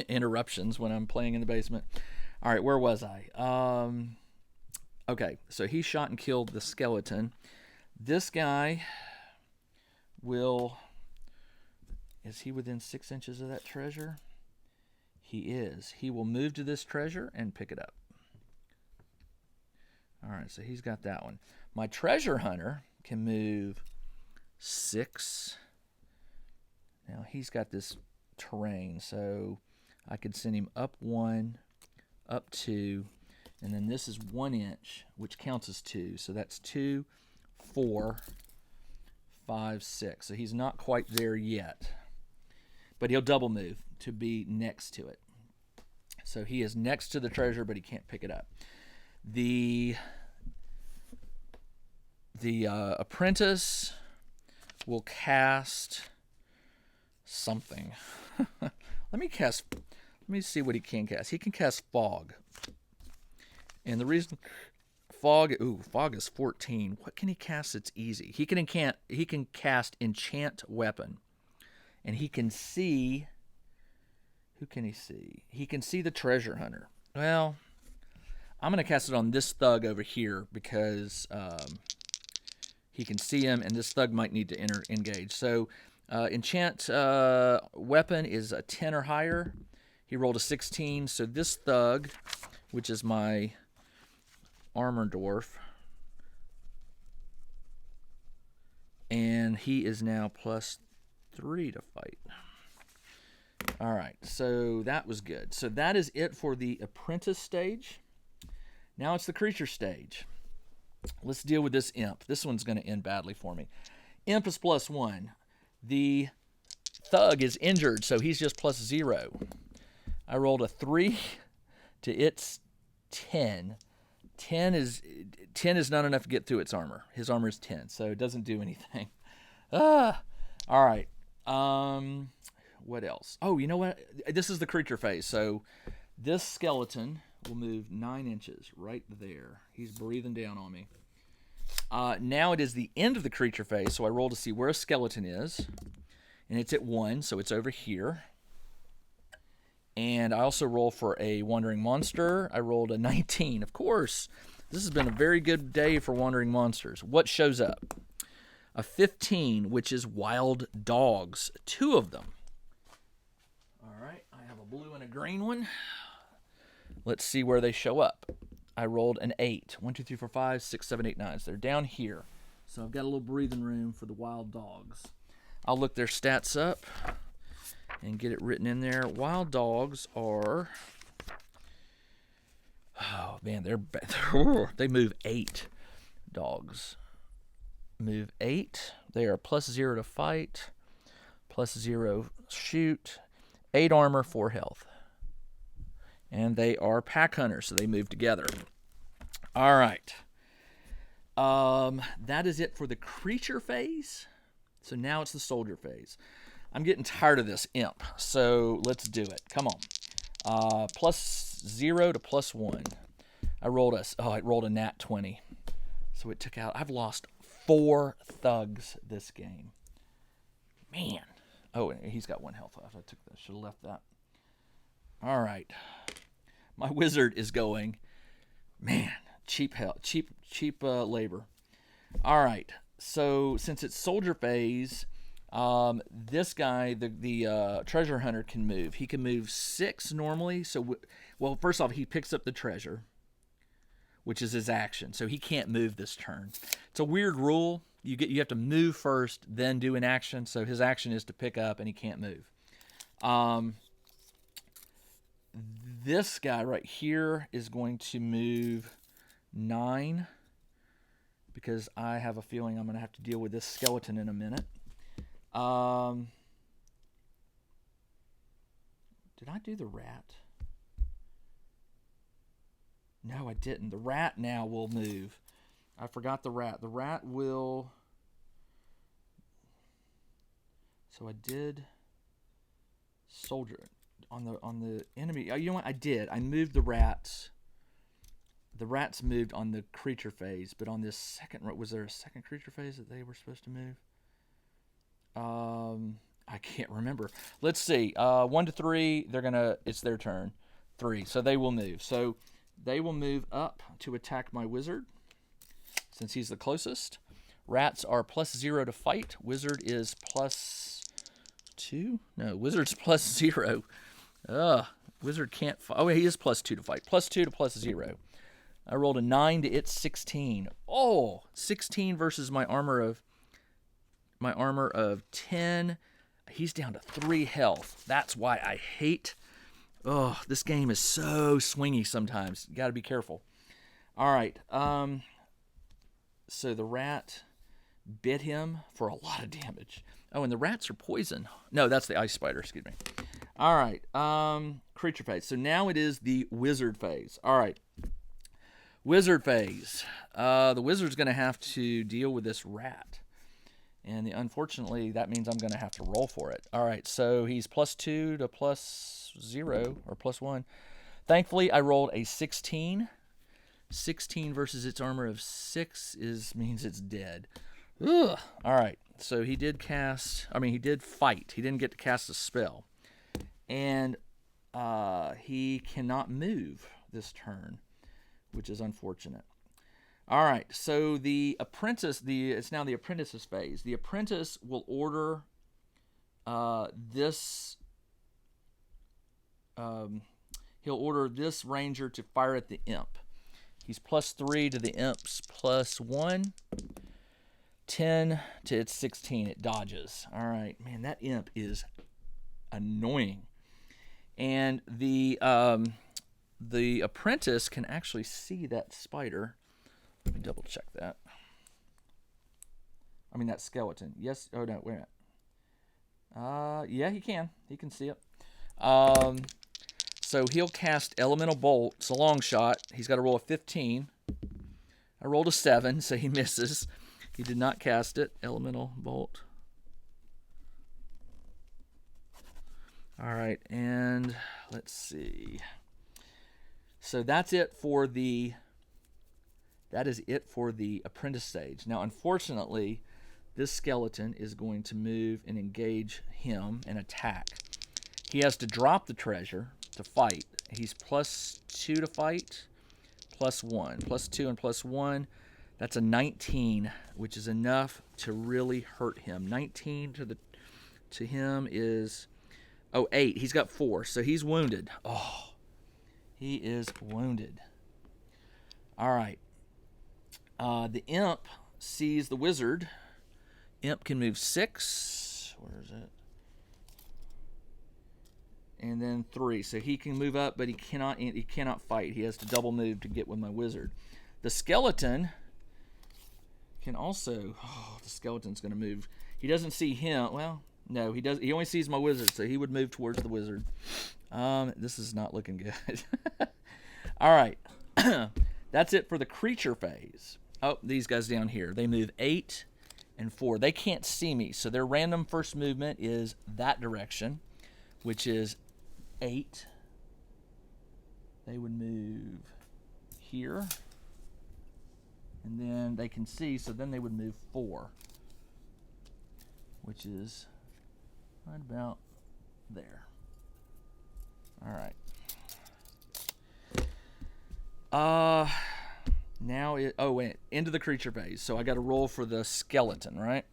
Interruptions when I'm playing in the basement. All right, where was I? Okay, so he shot and killed the skeleton. This guy will... Is he within 6 inches of that treasure? He is. He will move to this treasure and pick it up. All right, so he's got that one. My treasure hunter can move 6. Now, he's got this terrain, so I could send him up 1, up 2, and then this is 1 inch, which counts as 2. So that's 2, 4, 5, 6. So he's not quite there yet. But he'll double move to be next to it. So he is next to the treasure, but he can't pick it up. The apprentice will cast something. Let me see what he can cast. He can cast fog. And the reason fog is 14. What can he cast that's easy? He can cast enchant weapon. And he can see, who can he see? He can see the treasure hunter. Well, I'm going to cast it on this thug over here because he can see him, and this thug might need to engage. So enchant weapon is a 10 or higher. He rolled a 16, so this thug, which is my armor dwarf, and he is now +3 to fight. All right, so that was good. So that is it for the apprentice stage. Now it's the creature stage. Let's deal with this imp. This one's going to end badly for me. Imp is +1. The thug is injured, so he's just +0. I rolled a 3 to its 10. 10 is not enough to get through its armor. His armor is 10, so it doesn't do anything. All right. What else? Oh, you know what? This is the creature phase. So this skeleton will move 9 inches right there. He's breathing down on me. Now it is the end of the creature phase, so I roll to see where a skeleton is. And it's at 1, so it's over here. And I also roll for a wandering monster. I rolled a 19. Of course, this has been a very good day for wandering monsters. What shows up? A 15, which is wild dogs. 2 of them. All right, I have a blue and a green one. Let's see where they show up. I rolled an 8. 1, 2, 3, 4, 5, 6, 7, 8, 9. So they're down here. So I've got a little breathing room for the wild dogs. I'll look their stats up and get it written in there. Wild dogs are... Oh, man, they move 8 dogs. Move 8. They are +0 to fight, +0 shoot, 8 armor, 4 health. And they are pack hunters, so they move together. All right. That is it for the creature phase. So now it's the soldier phase. I'm getting tired of this imp, so let's do it. Come on. +0 to +1. I rolled a nat 20. So it took out, I've lost 4 thugs this game. Man. Oh, he's got 1 health left. Should have left that. All right. My wizard is going, man, cheap labor. All right. So since it's soldier phase, this guy, the treasure hunter, can move. He can move 6 normally. So, well, first off, he picks up the treasure, which is his action. So he can't move this turn. It's a weird rule. You have to move first, then do an action. So his action is to pick up, and he can't move. This guy right here is going to move 9 because I have a feeling I'm going to have to deal with this skeleton in a minute. Did I do the rat? No, I didn't. The rat now will move. I forgot the rat. The rat will... So I did soldier on the enemy. Oh, you know what? I did. I moved the rats. The rats moved on the creature phase, but on this second, was there a second creature phase that they were supposed to move? I can't remember. Let's see. 1 to 3, it's their turn. 3, so they will move. So they will move up to attack my wizard, since he's the closest. Rats are +0 to fight. Wizard is +2. No, wizard's +0. Wizard can't fight. Oh, he is +2 to fight. +2 to +0. I rolled a 9 to it's 16. Oh, 16 versus my armor of 10. He's down to 3 health. That's why I hate. Oh, this game is so swingy sometimes. You got to be careful. All right. So the rat bit him for a lot of damage. Oh, and the rats are poison. No, that's the ice spider. Excuse me. All right. Creature phase. So now it is the wizard phase. All right. Wizard phase. The wizard's going to have to deal with this rat. And unfortunately, that means I'm going to have to roll for it. All right, so he's +2 to +0 or +1. Thankfully, I rolled a 16. 16 versus its armor of 6 means it's dead. Ugh. All right, so he did fight. He didn't get to cast a spell. And he cannot move this turn, which is unfortunate. All right, so the apprentice, it's now the apprentice's phase. The apprentice will order he'll order this ranger to fire at the imp. He's +3 to the imp's +1. 10 to its 16. It dodges. All right, man, that imp is annoying. And the apprentice can actually see that spider. Let me double check that. I mean, that skeleton. Yes. Oh, no. Wait a minute. Yeah, he can. He can see it. So he'll cast Elemental Bolt. It's a long shot. He's got to roll a 15. I rolled a 7, so he misses. He did not cast it. Elemental Bolt. All right, and let's see. So that's it for the... That is it for the apprentice stage. Now, unfortunately, this skeleton is going to move and engage him and attack. He has to drop the treasure to fight. He's +2 to fight, +1. +2 and +1. That's a 19, which is enough to really hurt him. 19 to him is... Oh, 8. He's got 4, so he's wounded. Oh, he is wounded. All right. The imp sees the wizard. Imp can move 6. Where is it? And then 3. So he can move up, but he cannot fight. He has to double move to get with my wizard. The skeleton can also... Oh, the skeleton's going to move. He doesn't see him. Well, No, he does. He only sees my wizard, so he would move towards the wizard. This is not looking good. All right. That's it for the creature phase. Oh, these guys down here. They move 8 and 4. They can't see me, so their random first movement is that direction, which is 8. They would move here. And then they can see, so then they would move 4, which is right about there. All right. Now into the creature phase. So I got to roll for the skeleton, right?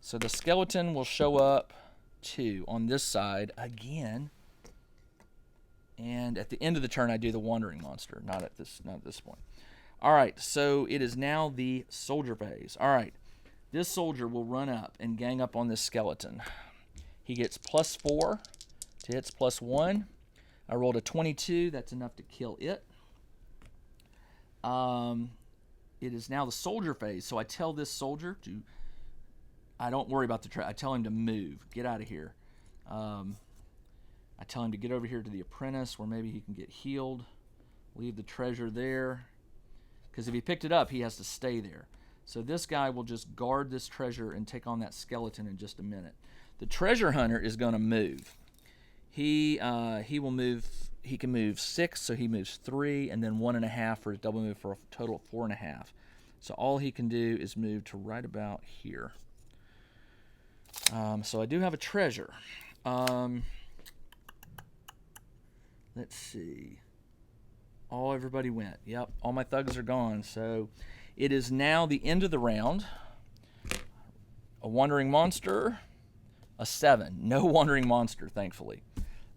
So the skeleton will show up on this side again. And at the end of the turn, I do the wandering monster. Not at this point. All right. So it is now the soldier phase. All right. This soldier will run up and gang up on this skeleton. He gets +4 to hits +1. I rolled a 22. That's enough to kill it. It is now the soldier phase. So I tell this soldier to, I don't worry about the trap. I tell him to move. Get out of here. I tell him to get over here to the apprentice where maybe he can get healed. Leave the treasure there. Because if he picked it up, he has to stay there. So this guy will just guard this treasure and take on that skeleton in just a minute. The treasure hunter is going to move. He will move. He can move 6, so he moves 3, and then 1.5 for his double move for a total of 4.5. So all he can do is move to right about here. So I do have a treasure. Let's see. Everybody went. Yep, all my thugs are gone. So it is now the end of the round. A wandering monster, a 7. No wandering monster, thankfully.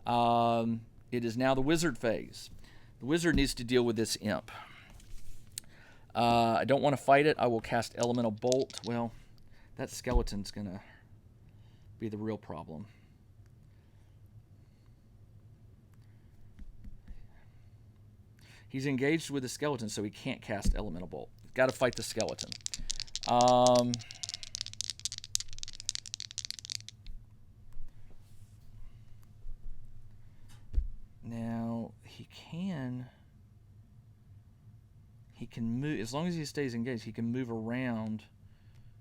It is now the wizard phase. The wizard needs to deal with this imp. I don't want to fight it. I will cast Elemental Bolt. Well, that skeleton's going to be the real problem. He's engaged with the skeleton, so he can't cast Elemental Bolt. Got to fight the skeleton. Now, he can move, as long as he stays engaged, he can move around.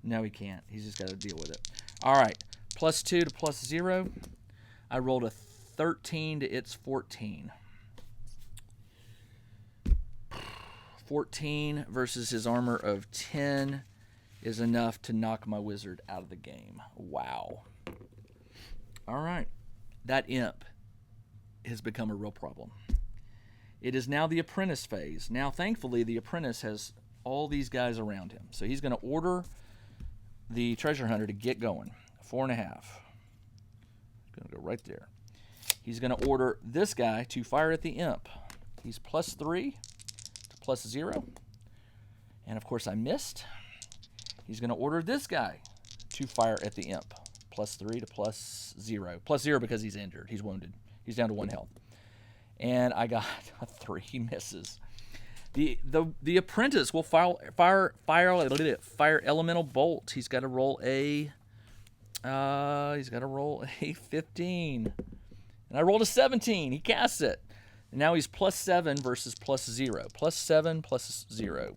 No, he can't. He's just got to deal with it. All right, +2 to +0. I rolled a 13 to its 14. 14 versus his armor of 10 is enough to knock my wizard out of the game. Wow. All right, that imp has become a real problem. It is now the apprentice phase. Now, thankfully, the apprentice has all these guys around him. So he's going to order the treasure hunter to get going. 4.5. Going to go right there. He's going to order this guy to fire at the imp. He's +3 to +0. And, of course, I missed. He's going to order this guy to fire at the imp. +3 to +0. +0 because he's injured. He's wounded. He's down to 1 health. And I got a 3. He misses. The apprentice will fire Elemental Bolt. He's got to roll a 15. And I rolled a 17. He casts it. And now he's +7 versus +0. +7 +0.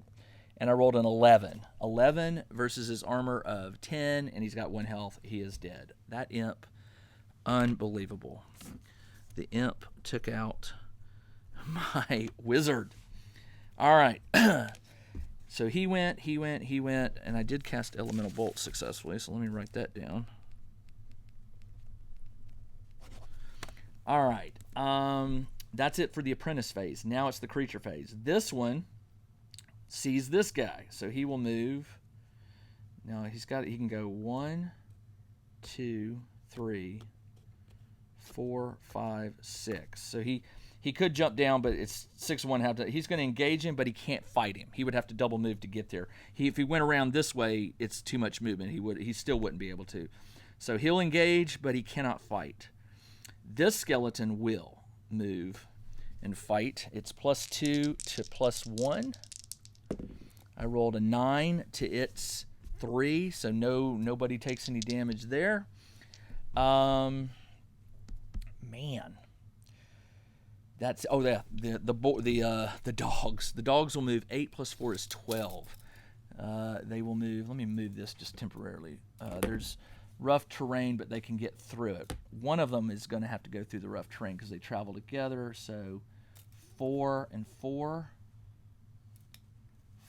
And I rolled an 11. 11 versus his armor of 10, and he's got 1 health. He is dead. That imp, unbelievable. The imp took out my wizard. All right. So he went, and I did cast Elemental Bolt successfully, so let me write that down. All right. That's it for the apprentice phase. Now it's the creature phase. This one sees this guy, so he will move. Now he can go 1, 2, 3, 4, 5, 6. So he could jump down, but it's 6 1 half. He's going to engage him, but he can't fight him. He would have to double move to get there. If he went around this way, it's too much movement. He still wouldn't be able to. So he'll engage, but he cannot fight. This skeleton will move and fight. It's +2 to +1. I rolled a 9 to its 3, so nobody takes any damage there. Man. That's the dogs. The dogs will move 8 plus 4 is 12. They will move. Let me move this just temporarily. There's rough terrain, but they can get through it. One of them is going to have to go through the rough terrain because they travel together. So 4 and 4,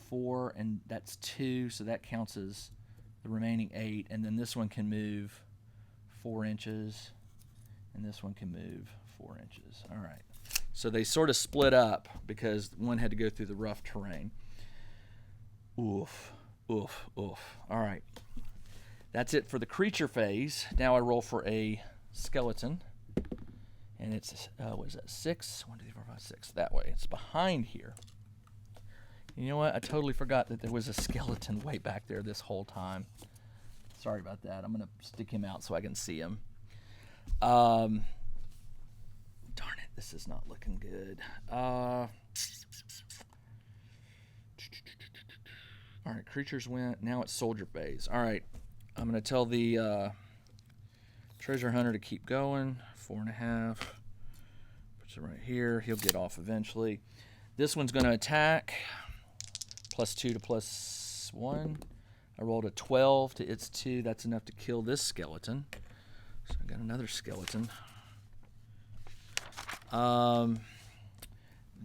4 and that's 2. So that counts as the remaining 8. And then this one can move 4 inches, and this one can move 4 inches. All right. So they sort of split up because one had to go through the rough terrain. Oof, oof, oof. All right. That's it for the creature phase. Now I roll for a skeleton. And it's, what is that, 6? 1, 2, 3, 4, 5, 6. That way. It's behind here. You know what? I totally forgot that there was a skeleton way back there this whole time. Sorry about that. I'm going to stick him out so I can see him. Darn it, this is not looking good. All right, creatures went. Now it's soldier phase. All right, I'm going to tell the treasure hunter to keep going. 4.5. Puts it right here. He'll get off eventually. This one's going to attack. +2 to +1. I rolled a 12 to its 2. That's enough to kill this skeleton. So I got another skeleton.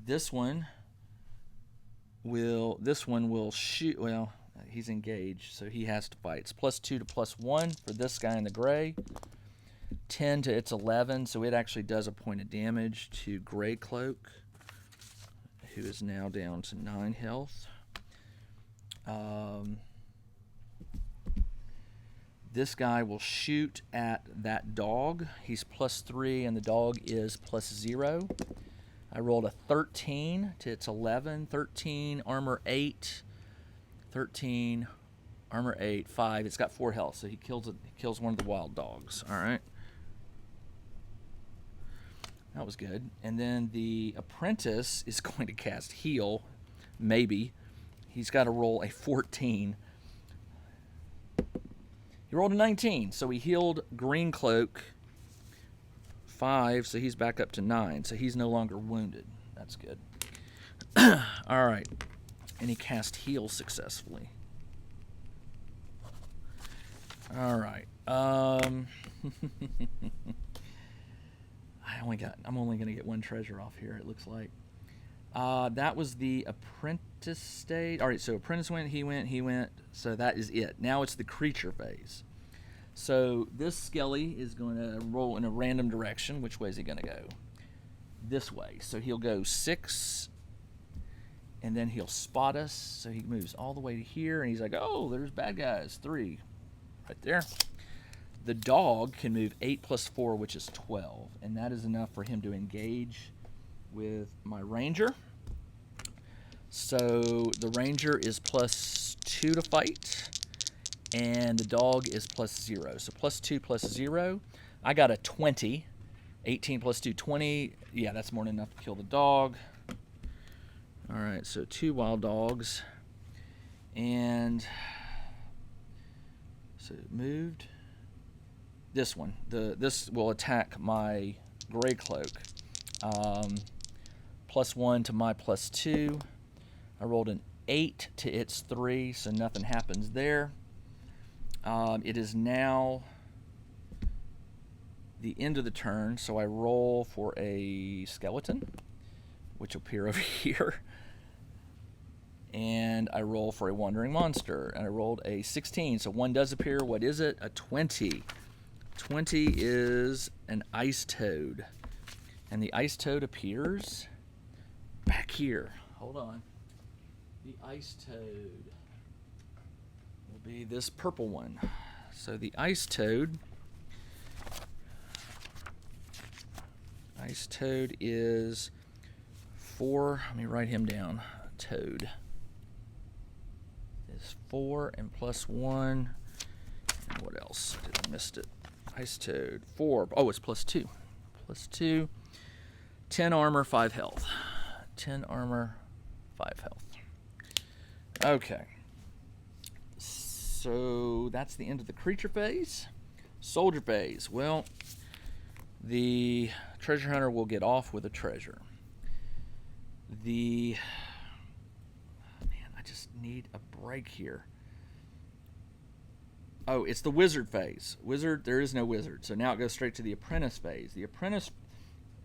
This one will shoot. Well, he's engaged, so he has to fight. It's +2 to +1 for this guy in the gray. 10 to its 11, so it actually does a point of damage to Gray Cloak, who is now down to 9 health. This guy will shoot at that dog. He's +3, and the dog is +0. I rolled a 13 to its 11. 13, armor 8. 13, armor 8, 5. It's got 4 health, so he kills one of the wild dogs. All right. That was good. And then the apprentice is going to cast heal, maybe. He's got to roll a 14. He rolled a 19, so he healed Green Cloak 5, so he's back up to 9, so he's no longer wounded. That's good. All right, and he cast heal successfully. All right. I'm only going to get 1 treasure off here, it looks like. That was the apprentice stage. All right, so apprentice went, he went. So that is it. Now it's the creature phase. So this skelly is going to roll in a random direction. Which way is he going to go? This way. So he'll go 6, and then he'll spot us. So he moves all the way to here, and he's like, oh, there's bad guys. 3 right there. The dog can move 8 plus 4, which is 12, and that is enough for him to engage with my ranger. So the ranger is +2 to fight, and the dog is +0. So +2 plus 0. I got a 20. 18 plus 2, 20. Yeah, that's more than enough to kill the dog. All right, so 2 wild dogs. And so it moved. This one. This will attack my Gray Cloak. +1 to my +2. I rolled an 8 to its 3, so nothing happens there. It is now the end of the turn, so I roll for a skeleton, which will appear over here. And I roll for a wandering monster, and I rolled a 16, so 1 does appear. What is it? A 20. 20 is an ice toad. And the ice toad appears back here. Hold on. The ice toad will be this purple one. So the ice toad is 4. Let me write him down. Toad is 4 and +1. And what else? I missed it. Ice toad 4. Oh, it's +2. +2. 10 armor, 5 health. 10 armor, 5 health. Okay. So that's the end of the creature phase. Soldier phase. Well, the treasure hunter will get off with a treasure. Man, I just need a break here. Oh, it's the wizard phase. Wizard, there is no wizard. So now it goes straight to the apprentice phase. The apprentice,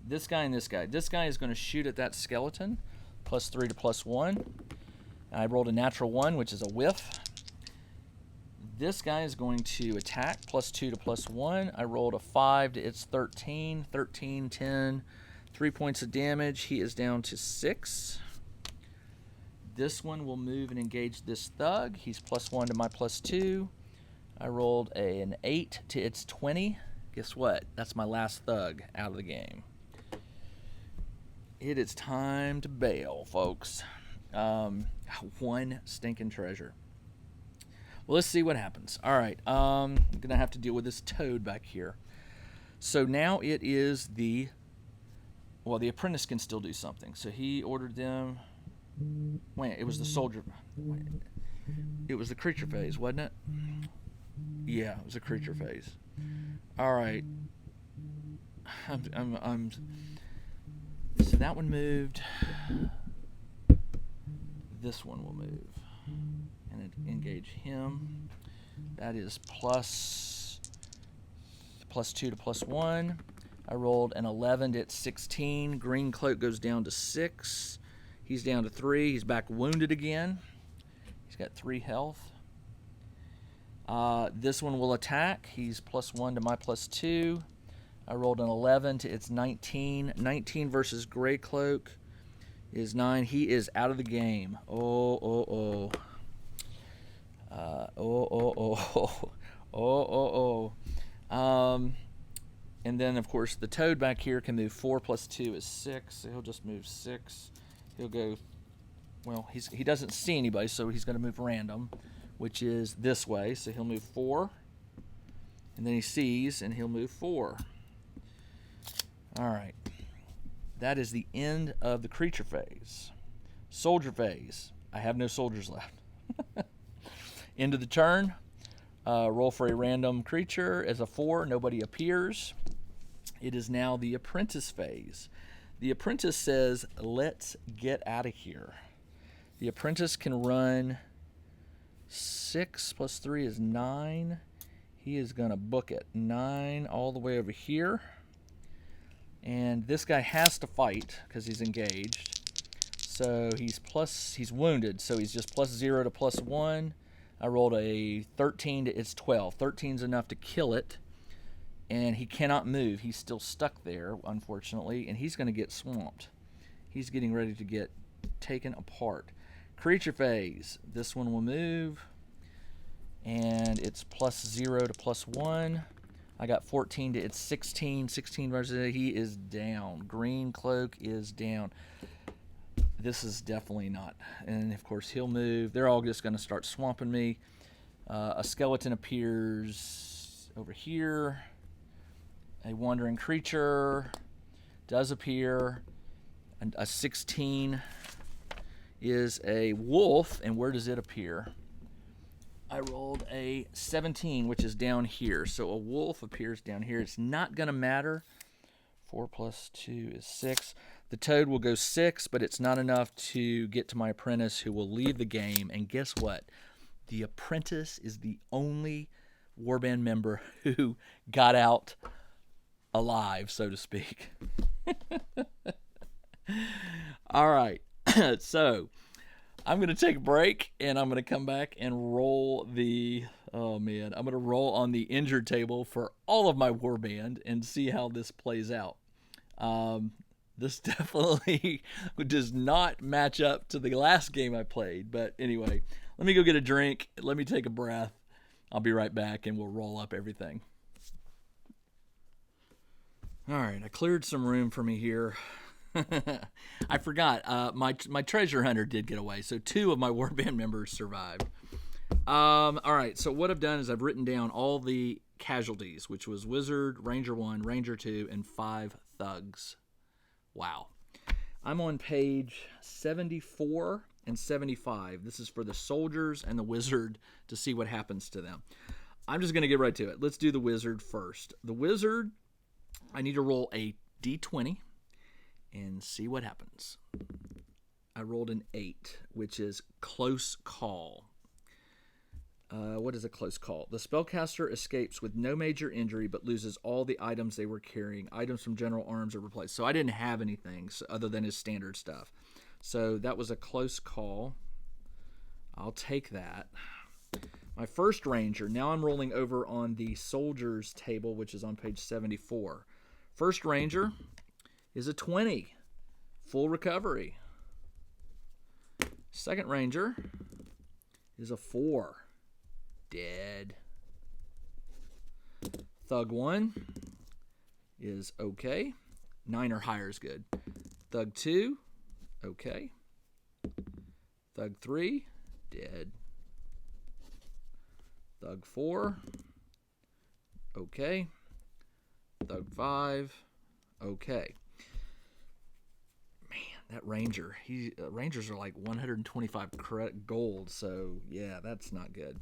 this guy and this guy. This guy is going to shoot at that skeleton, +3 to +1. I rolled a natural 1, which is a whiff. This guy is going to attack, +2 to +1. I rolled a 5 to its 13. 13, 10, 3 points of damage. He is down to 6. This one will move and engage this thug. He's +1 to my +2. I rolled an 8 to its 20. Guess what? That's my last thug out of the game. It is time to bail, folks. One stinking treasure. Well, let's see what happens. All right, I'm going to have to deal with this toad back here. So now it is the apprentice can still do something. So he ordered them. Wait, it was the soldier. Wait, it was the creature phase, wasn't it? Yeah, it was a creature phase. All right. So that one moved. This one will move and engage him. That is +2 to +1. I rolled an 11 to 16. Green cloak goes down to 6. He's down to 3. He's back wounded again. He's got 3 health. This one will attack. He's +1 to my +2. I rolled an 11 to its 19. 19 versus Gray Cloak is 9. He is out of the game. And then, of course, the toad back here can move 4 + 2 is 6. So he'll just move 6. He'll go, well, he doesn't see anybody, so he's going to move random, which is this way. So he'll move 4. And then he sees, and he'll move 4. All right. That is the end of the creature phase. Soldier phase. I have no soldiers left. End of the turn. Roll for a random creature. As a 4, nobody appears. It is now the apprentice phase. The apprentice says, let's get out of here. The apprentice can run 6 + 3 is 9. He is going to book it 9 all the way over here. And this guy has to fight because he's engaged. So he's wounded, so he's just +0 to +1. I rolled a 13 to its 12. 13 is enough to kill it. And he cannot move. He's still stuck there, unfortunately, and he's going to get swamped. He's getting ready to get taken apart. Creature phase. This one will move. And it's +0 to +1. I got 14 to its 16. 16 versus he is down. Green cloak is down. This is definitely not. And of course he'll move. They're all just going to start swamping me. A skeleton appears over here. A wandering creature does appear. And a 16 is a wolf. And where does it appear? I rolled a 17, which is down here. So a wolf appears down here. It's not going to matter. 4 + 2 is 6. The toad will go 6, but it's not enough to get to my apprentice, who will leave the game. And guess what? The apprentice is the only warband member who got out alive, so to speak. All right. So I'm going to take a break, and I'm going to come back and roll the, I'm going to roll on the injured table for all of my warband and see how this plays out. This definitely does not match up to the last game I played, but anyway, let me go get a drink. Let me take a breath. I'll be right back, and we'll roll up everything. All right, I cleared some room for me here. I forgot, my treasure hunter did get away, so 2 of my warband members survived. All right, so what I've done is I've written down all the casualties, which was Wizard, Ranger 1, Ranger 2, and 5 thugs. Wow. I'm on page 74 and 75. This is for the soldiers and the wizard to see what happens to them. I'm just going to get right to it. Let's do the wizard first. The wizard, I need to roll a d20 and see what happens. I rolled an 8, which is close call. What is a close call? The spellcaster escapes with no major injury but loses all the items they were carrying. Items from general arms are replaced. So I didn't have anything other than his standard stuff. So that was a close call. I'll take that. My first ranger, now I'm rolling over on the soldiers table, which is on page 74. First ranger is a 20. Full recovery. Second ranger is a 4. Dead. Thug 1 is okay. 9 or higher is good. Thug 2, okay. Thug 3, dead. Thug 4, okay. Thug 5, okay. Man, that ranger. Rangers are like 125 gold, so yeah, that's not good.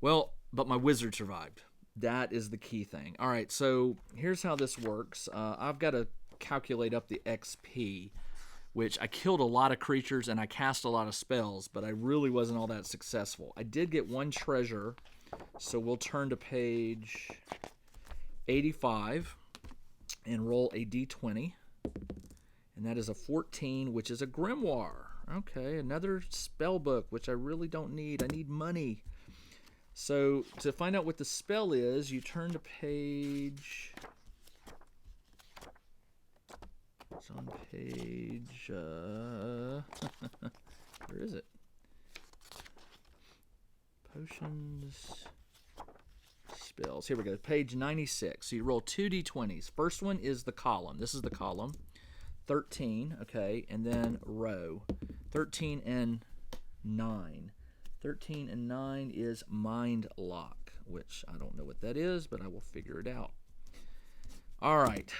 Well, but my wizard survived. That is the key thing. All right, so here's how this works. I've got to calculate up the XP, which I killed a lot of creatures and I cast a lot of spells, but I really wasn't all that successful. I did get 1 treasure, so we'll turn to page 85 and roll a d20, and that is a 14, which is a grimoire. Okay, another spell book, which I really don't need. I need money. So to find out what the spell is, you turn to page... It's on page... where is it? Potions... Spells. Here we go. Page 96. So you roll 2 d20s. First one is the column. This is the column. 13, okay, and then row. 13 and 9. 13 and 9 is Mind Lock, which I don't know what that is, but I will figure it out. All right.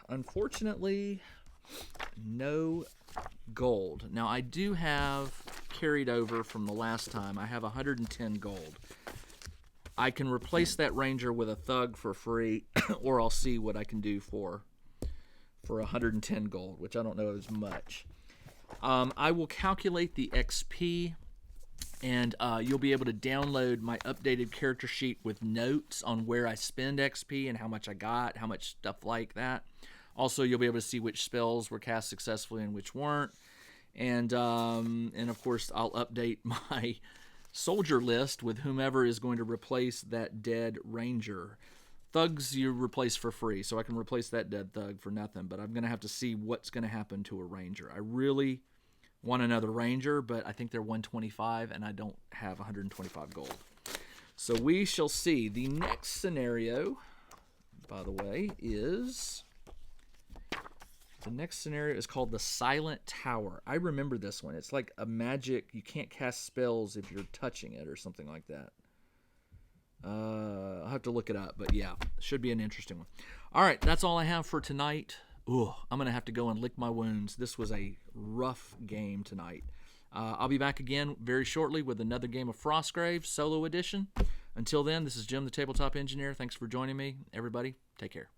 Unfortunately, no gold. Now, I do have carried over from the last time. I have 110 gold. I can replace that ranger with a thug for free, or I'll see what I can do for 110 gold, which I don't know is much. I will calculate the XP, and you'll be able to download my updated character sheet with notes on where I spend XP and how much I got, how much stuff like that. Also, you'll be able to see which spells were cast successfully and which weren't. And of course, I'll update my soldier list with whomever is going to replace that dead ranger. Thugs you replace for free, so I can replace that dead thug for nothing, but I'm going to have to see what's going to happen to a ranger. I really want another ranger, but I think they're 125, and I don't have 125 gold. So we shall see. The next scenario, by the way, is... The next scenario is called the Silent Tower. I remember this one. It's like a magic. You can't cast spells if you're touching it or something like that. I'll have to look it up, but yeah, should be an interesting one. All right, that's all I have for tonight. Ooh, I'm going to have to go and lick my wounds. This was a rough game tonight. I'll be back again very shortly with another game of Frostgrave, solo edition. Until then, this is Jim, the Tabletop Engineer. Thanks for joining me. Everybody, take care.